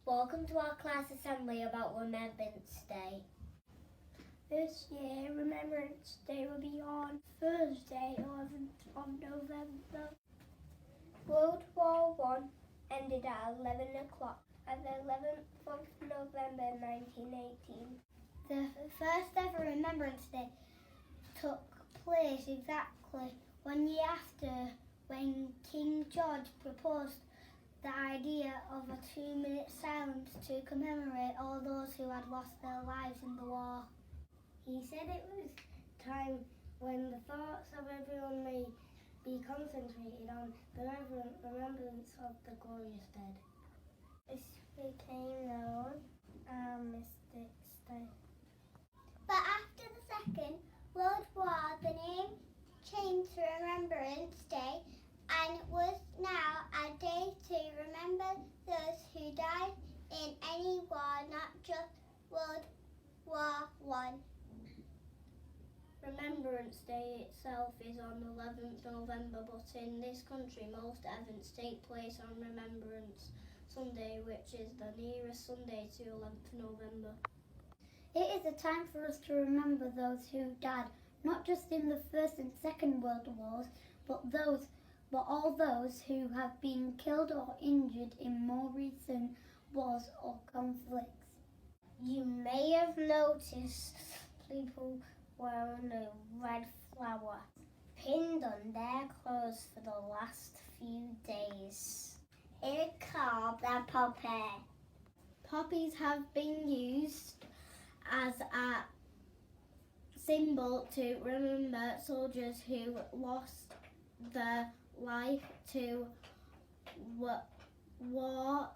Welcome to our class assembly about Remembrance Day. This year, Remembrance Day will be on Thursday, 11th of November. World War I ended at 11 o'clock at the 11th of November 1918. The first ever Remembrance Day took place exactly 1 year after when King George proposed the idea of a 2-minute silence to commemorate all those who had lost their lives in the war. He said it was time when the thoughts of everyone may be concentrated on the remembrance of the glorious dead. This became known Armistice Day. But after the Second World War, the name changed to Remembrance Day and was now a day to remember those who died in any war, not just World War I. Remembrance Day itself is on 11th November, but in this country most events take place on Remembrance Sunday, which is the nearest Sunday to 11th November. It is a time for us to remember those who died, not just in the First and Second World Wars, but all those who have been killed or injured in more recent wars or conflicts. You may have noticed people wearing a red flower pinned on their clothes for the last few days. It's called a poppy. Poppies have been used as a symbol to remember soldiers who lost their life to war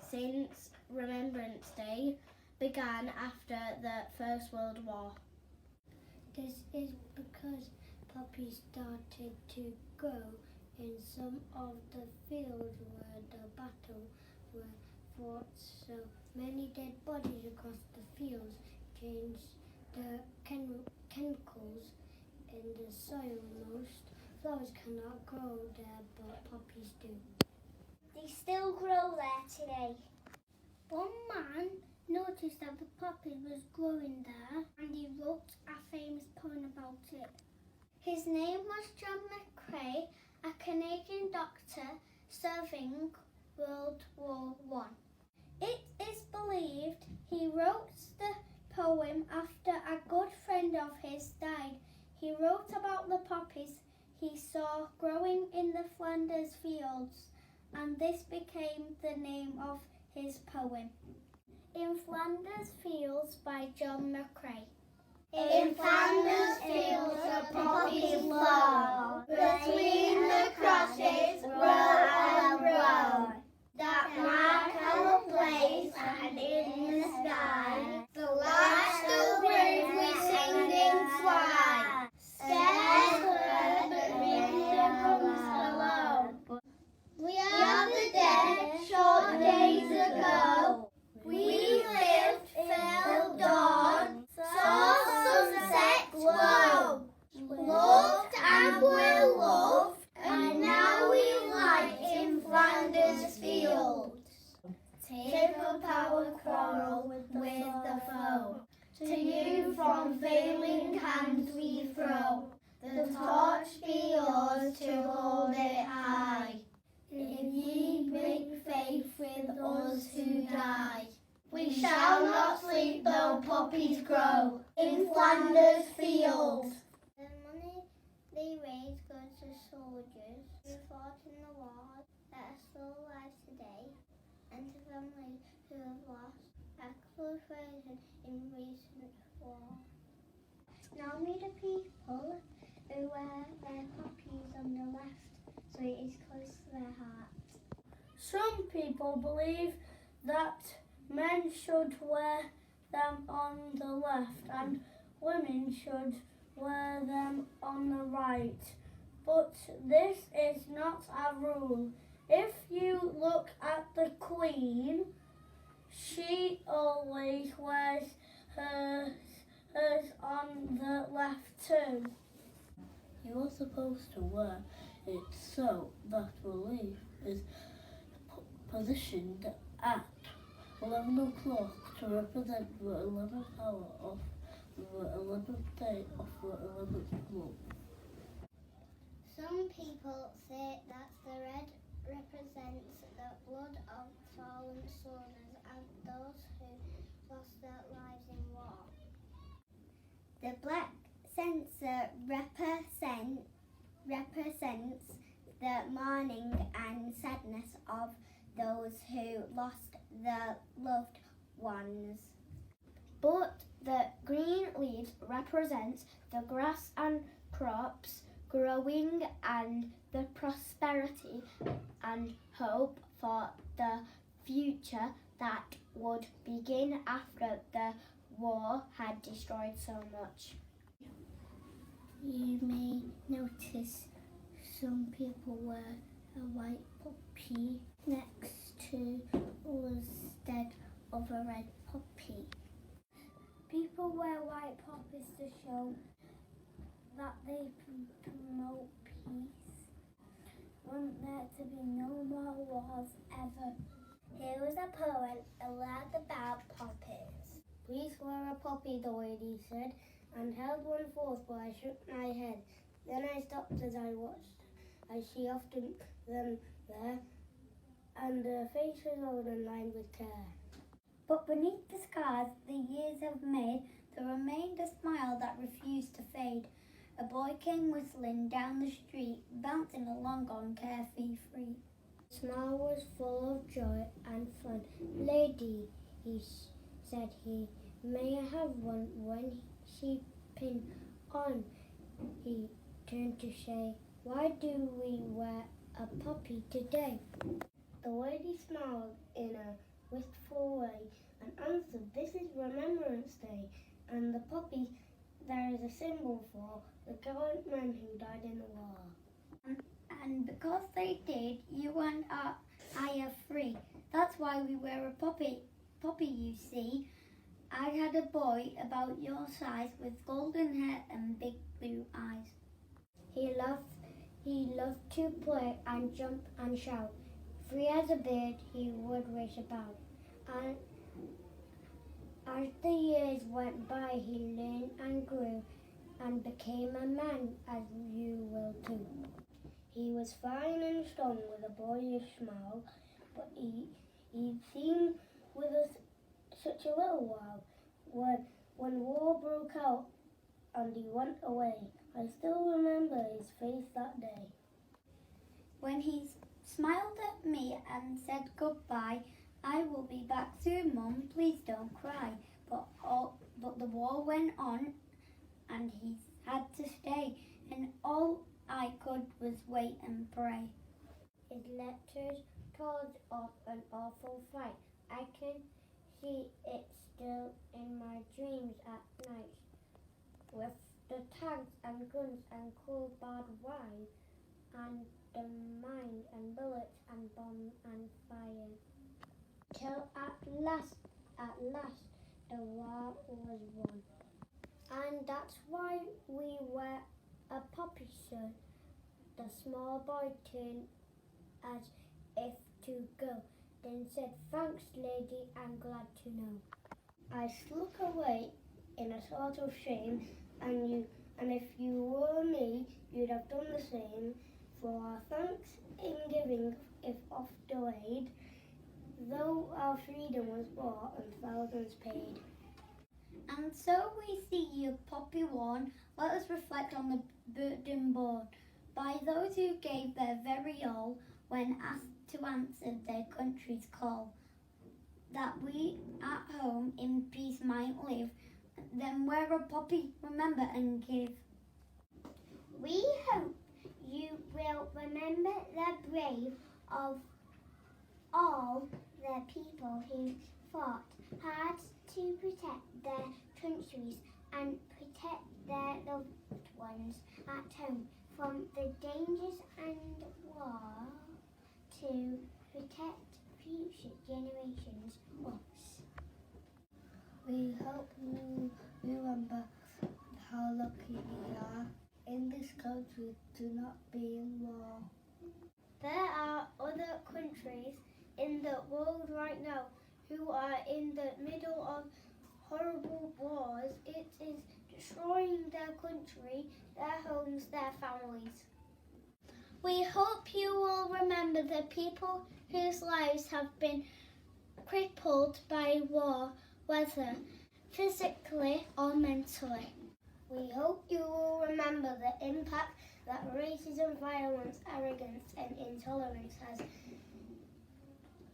since Remembrance Day began after the First World War. This is because poppies started to grow in some of the fields where the battle were fought, so many dead bodies across the fields changed the chemicals in the soil. Most flowers cannot grow there, but poppies do. They still grow there today. One man noticed that the poppy was growing there and he wrote a famous poem about it. His name was John McCrae, a Canadian doctor serving World War I. It is believed he wrote the poem after a good friend of his died. He wrote about the poppies he saw growing in the Flanders fields, and this became the name of his poem. In Flanders Fields by John McCrae. In Flanders fields the poppies blow, between the crosses row and row, that mark our place and in the sky, the lads still bravely singing fly, scarce heard but winter comes hello. We are the dead, short days ago, we lived, fell dawn, saw sunset glow, loved and were loved, and now we lie in Flanders fields. Take up our quarrel with the foe, to you from failing hands we throw, the torch be yours to hold it high. If ye break faith with us who die, we shall not sleep though poppies grow in Flanders fields. The money they raise goes to soldiers who fought in the war that are still alive today, and to families who have lost a close relative in recent war. Now meet the people who wear their poppies on the left, so it is close to their hearts. Some people believe that men should wear them on the left and women should wear them on the right. But this is not a rule. If you look at the Queen, she always wears hers on the left too. You are supposed to wear it so that relief is positioned at 11 o'clock to represent the 11th hour of the 11th day of the 11th month. Some people say that the red represents the blood of fallen soldiers and those who lost their lives in war. The black censer represents the mourning and sadness of those who lost their loved ones. But the green leaves represent the grass and crops growing and the prosperity and hope for the future that would begin after the war had destroyed so much. You may notice some people wear a white poppy next to instead of a red poppy. People wear white poppies to show that they promote peace. Want there to be no more wars ever. Here was a poet aloud about poppies. Please wear a poppy, the lady said, and held one forth, but I shook my head. Then I stopped as I watched, as she often them there, and her face was old and lined with care. But beneath the scars the years have made, there remained a smile that refused to fade. A boy came whistling down the street, bouncing along on carefree free. The smile was full of joy and fun. Lady, said he, may I have one? When she pinned on, he turned to say, why do we wear a poppy today? The lady smiled in a wistful way and answered, this is Remembrance Day, and the poppy there is a symbol for the gallant men who died in the war. And because they did, you and I are free. That's why we wear a poppy, you see. I had a boy about your size with golden hair and big blue eyes. He loved to play and jump and shout. Free as a bird, he would race about. And as the years went by, he learned and grew and became a man, as you will too. He was fine and strong with a boyish smile, but he'd been with us such a little while. When war broke out and he went away, I still remember his face that day. When he smiled at me and said goodbye, I will be back soon, Mum, please don't cry. But the war went on and he had to stay, and all I could was wait and pray. His letters told of an awful fight. I can see it still in my dreams at night, with the tanks and guns and cold barbed wire, and the mines and bullets and bombs and fire. Till at last, the war was won. And that's why we wear a poppy shirt. The small boy turned as if to go, then said, thanks, lady, I'm glad to know. I slunk away in a sort of shame, and if you were me, you'd have done the same. For our thanks in giving, if oft delayed, though our freedom was bought and thousands paid. And so we see you, poppy worn, let us reflect on the burden borne by those who gave their very all when asked to answer their country's call, that we at home in peace might live. Then wear a poppy, remember and give. We hope you will remember the brave of all the people who fought hard to protect their countries and protect their loved ones at home from the dangers and war, to protect future generations of us. We hope you remember how lucky we are in this country to not be in war. There are other countries in the world right now who are in the middle of horrible wars. It is destroying their country, their homes, their families. We hope you will remember the people whose lives have been crippled by war, whether physically or mentally. We hope you will remember the impact that racism, violence, arrogance and intolerance has.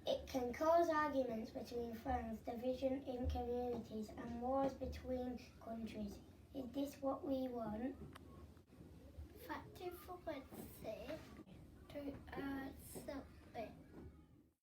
It can cause arguments between friends, division in communities and wars between countries. Is this what we want? Fact for Wednesday.